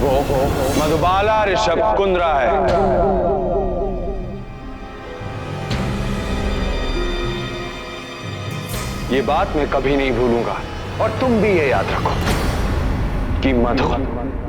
वो मधुबाला ऋषभ कुंद्रा है। ये बात मैं कभी नहीं भूलूंगा और तुम भी ये याद रखो कि मधु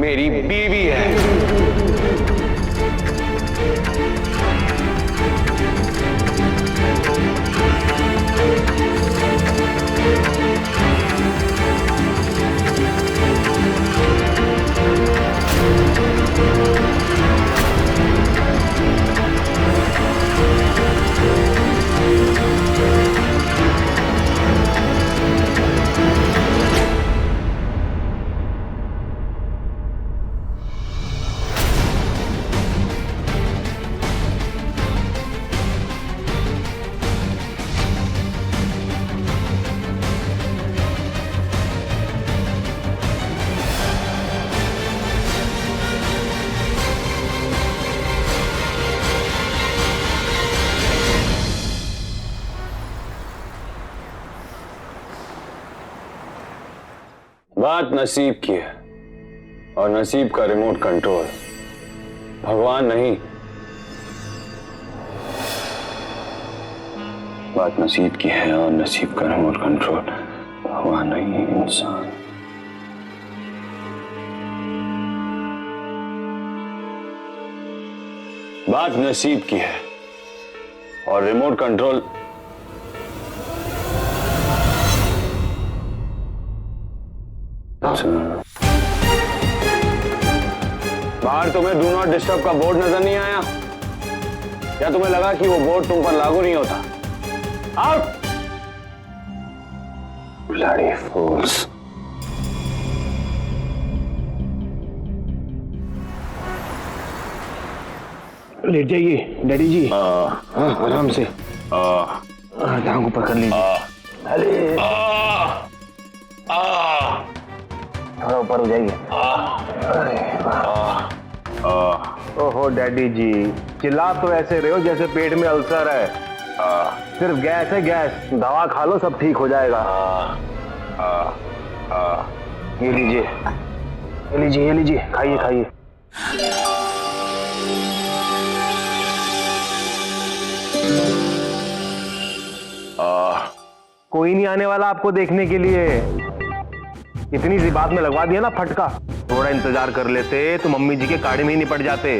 मेरी बीवी है। बात नसीब की है और नसीब का रिमोट कंट्रोल भगवान नहीं। बात नसीब की है और नसीब का रिमोट कंट्रोल भगवान नहीं, इंसान। बात नसीब की है और रिमोट कंट्रोल बाहर तुम्हें डू नॉट डिस्टर्ब का बोर्ड नजर नहीं आया? या तुम्हें लगा कि वो बोर्ड तुम पर लागू नहीं होता? आउट! ब्लडी फूल्स। लेट जाइए डैडी जी। हाँ आराम से। टांग ऊपर कर लीजिए। अरे थोड़ा ऊपर हो जाइए। ओहो डैडी जी, चिल्ला तो ऐसे रहे हो जैसे पेट में अल्सर है। सिर्फ गैस है, गैस। दवा खा लो सब ठीक हो जाएगा। ये लीजिए, ये लीजिए, ये लीजिए, खाइए खाइए। कोई नहीं आने वाला आपको देखने के लिए। इतनी सी बात में लगवा दिया ना फटका। थोड़ा इंतजार कर लेते तो मम्मी जी के काढ़े में ही निपट जाते।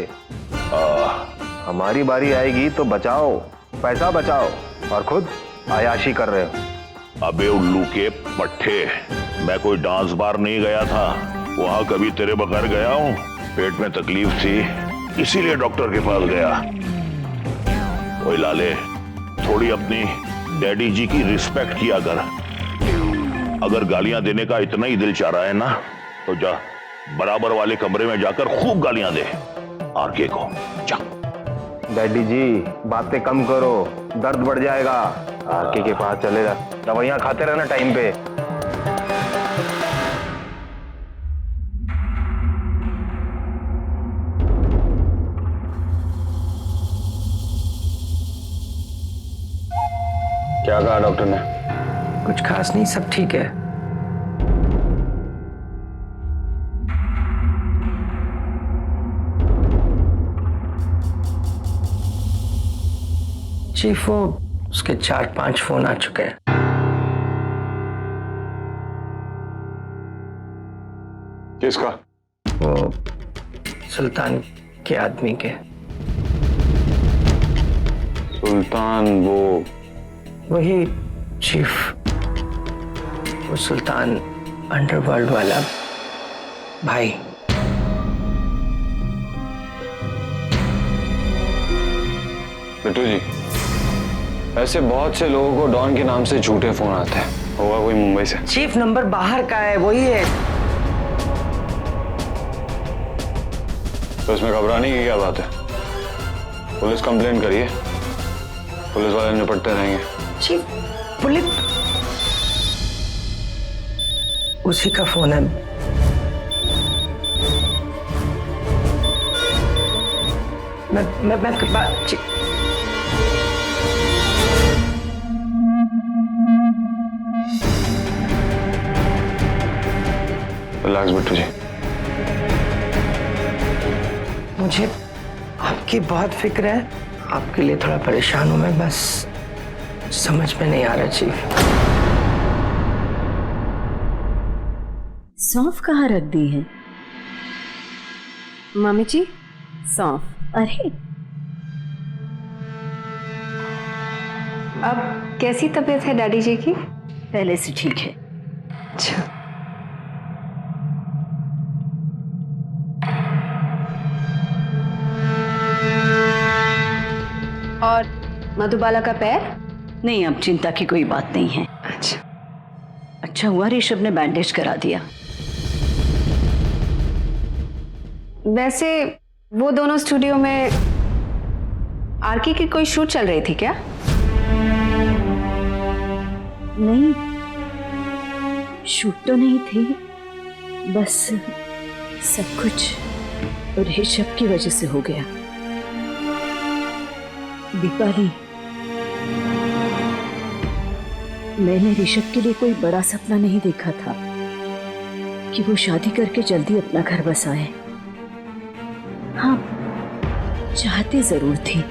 हमारी बारी आएगी तो बचाओ, पैसा बचाओ, और खुद आयाशी कर रहे हो। अबे उल्लू के पट्टे, मैं कोई डांस बार नहीं गया था। वहां कभी तेरे बगैर गया हूं? पेट में तकलीफ थी इसीलिए डॉक्टर के पास गया। ओए लाले, थोड़ी अपनी डैडी जी की रिस्पेक्ट किया कर। अगर गालियां देने का इतना ही दिल चाह रहा है ना, तो जा बराबर वाले कमरे में जाकर खूब गालियां दे आरके को। जा। डैडी जी बातें कम करो, दर्द बढ़ जाएगा। आरके के पास चलेगा, दवाइयां खाते रहना टाइम पे। क्या कहा डॉक्टर ने? कुछ खास नहीं, सब ठीक है। चीफ, वो उसके 4-5 फोन आ चुके हैं। किसका? वो सुल्तान के आदमी के। सुल्तान? वो वही चीफ, वो सुल्तान अंडरवर्ल्ड वाला भाई। बिट्टू जी, ऐसे बहुत से लोगों को डॉन के नाम से झूठे फोन आते हैं। होगा कोई मुंबई से। चीफ नंबर बाहर का है, वही है। तो इसमें घबराने की क्या बात है? पुलिस कंप्लेंट करिए, पुलिस वाले निपटते रहेंगे। चीफ, पुलिस उसी का फोन है। मैं रिलैक्स बिट्टू जी। मुझे आपकी बहुत फिक्र है। आपके लिए थोड़ा परेशान हूं मैं, बस समझ में नहीं आ रहा चीफ। सौंफ कहाँ रख दी है? मामी जी, सौंफ। अरे अब कैसी तबीयत है डैडी जी की? पहले से ठीक है। अच्छा, और मधुबाला का पैर? नहीं, अब चिंता की कोई बात नहीं है। अच्छा, अच्छा हुआ ऋषभ ने बैंडेज करा दिया। वैसे वो दोनों स्टूडियो में आरके की कोई शूट चल रही थी क्या? नहीं, शूट तो नहीं थी, बस सब कुछ ऋषभ की वजह से हो गया। दीपाली, मैंने ऋषभ के लिए कोई बड़ा सपना नहीं देखा था कि वो शादी करके जल्दी अपना घर बसाए। हाँ, चाहती जरूर थी।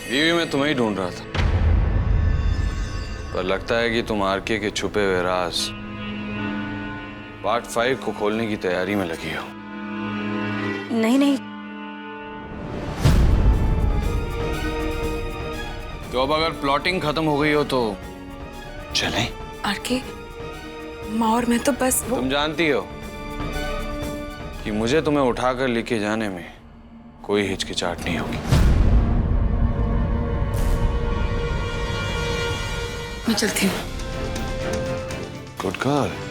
बीवी मैं तुम्हें ही ढूंढ रहा था, पर लगता है कि तुम आरके के छुपे हुए राज पार्ट 5 को खोलने की तैयारी में लगी हो। नहीं नहीं, तो अब अगर प्लॉटिंग खत्म हो गई हो तो चलें? आरके, माँ और मैं तो बस वो तुम जानती हो कि मुझे तुम्हें उठाकर लेके जाने में कोई हिचकिचाहट नहीं होगी। मैं चलती हूँ। Good girl.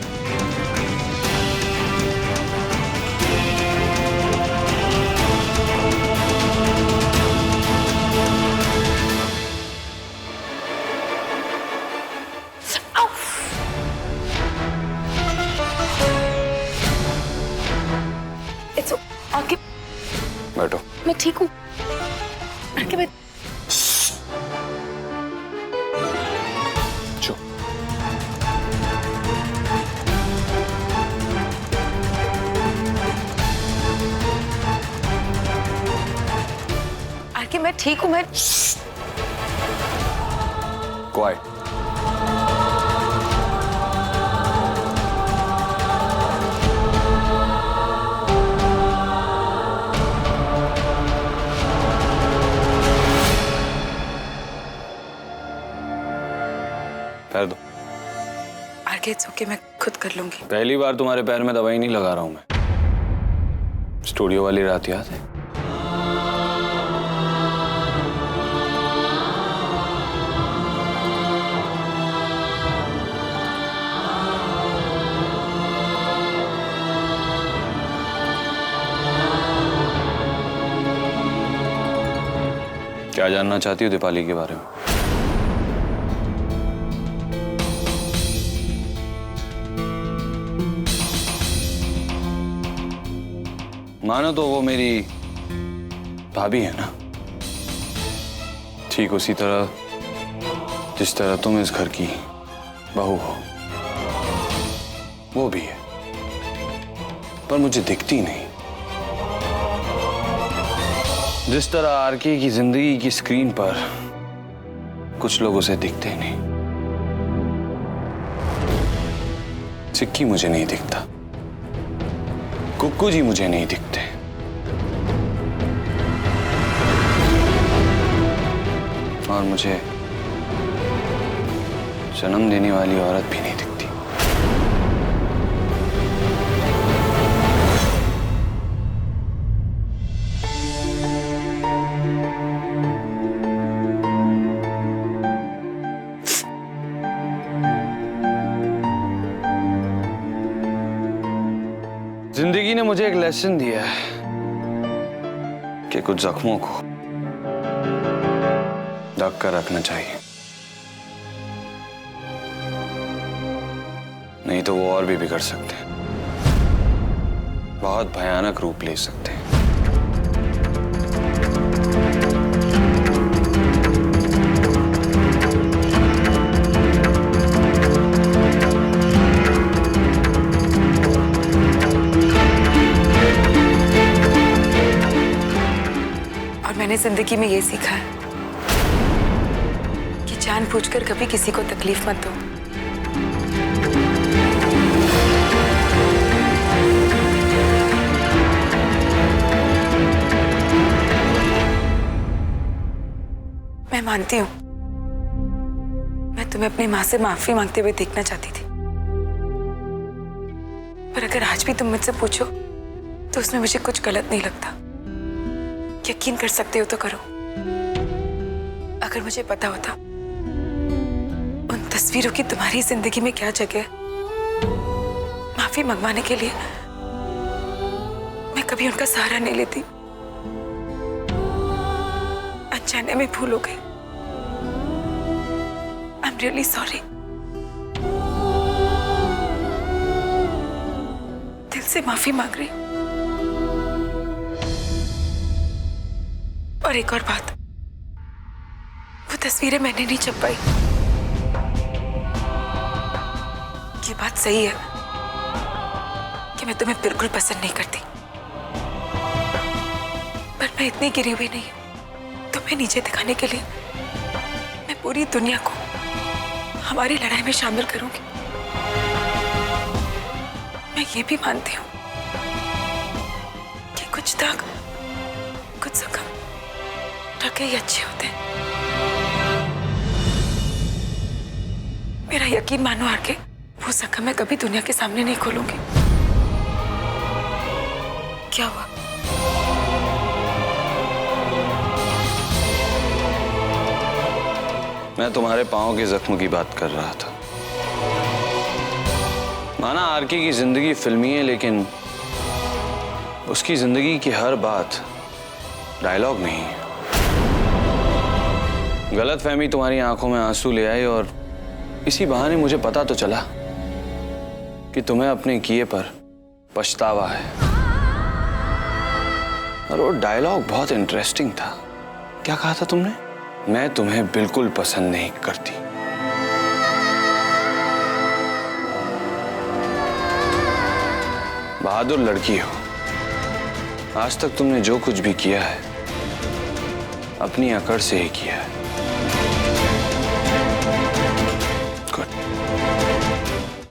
आरके, बैठो। मैं ठीक हूँ। आरके, मैं चुप। आरके, मैं ठीक हूँ। मैं क्वाइट। पैर दो। आरके, इट्स ओके, मैं खुद कर लूंगी। पहली बार तुम्हारे पैर में दवाई नहीं लगा रहा हूं मैं। स्टूडियो वाली रात याद है? क्या जानना चाहती हो दीपाली के बारे में? मानो तो वो मेरी भाभी है ना, ठीक उसी तरह जिस तरह तुम इस घर की बहू हो, वो भी है, पर मुझे दिखती नहीं। जिस तरह आरके की जिंदगी की स्क्रीन पर कुछ लोग उसे दिखते नहीं। चिक्की मुझे नहीं दिखता, कुक्कू जी मुझे नहीं दिखते, और मुझे जन्म देने वाली औरत भी नहीं दिखती। जिंदगी ने मुझे एक लेसन दिया है कि कुछ जख्मों को ढक कर रखना चाहिए, नहीं तो वो और भी बिगड़ सकते हैं, बहुत भयानक रूप ले सकते हैं। जिंदगी में ये सीखा है कि जानबूझकर कभी किसी को तकलीफ मत दो। मैं मानती हूँ, मैं तुम्हें अपनी माँ से माफी मांगते हुए देखना चाहती थी, पर अगर आज भी तुम मुझसे पूछो तो उसमें मुझे कुछ गलत नहीं लगता। यकीन कर सकते हो तो करो। अगर मुझे पता होता उन तस्वीरों की तुम्हारी जिंदगी में क्या जगह है, माफी मंगवाने के लिए मैं कभी उनका सहारा नहीं लेती। अनजाने में भूल हो गई। I am really sorry. दिल से माफी मांग रही। और एक और बात, वो तस्वीरें मैंने नहीं छपाई। ये बात सही है कि मैं तुम्हें बिल्कुल पसंद नहीं करती, पर मैं इतनी गिरी हुई नहीं हूं। तुम्हें नीचे दिखाने के लिए मैं पूरी दुनिया को हमारी लड़ाई में शामिल करूंगी। मैं ये भी मानती हूँ कि कुछ दाग, कुछ जख्म ढके ही अच्छे होते हैं। मेरा यकीन मानो आके, वो जख्म मैं कभी दुनिया के सामने नहीं खोलूंगी। क्या हुआ? मैं तुम्हारे पांव के जख्म की बात कर रहा था। माना आरके की जिंदगी फिल्मी है, लेकिन उसकी जिंदगी की हर बात डायलॉग नहीं है। गलतफहमी तुम्हारी आंखों में आंसू ले आई, और इसी बहाने मुझे पता तो चला कि तुम्हें अपने किए पर पछतावा है। और वो डायलॉग बहुत इंटरेस्टिंग था। क्या कहा था तुमने? मैं तुम्हें बिल्कुल पसंद नहीं करती। बहादुर लड़की हो। आज तक तुमने जो कुछ भी किया है अपनी अकड़ से ही किया है।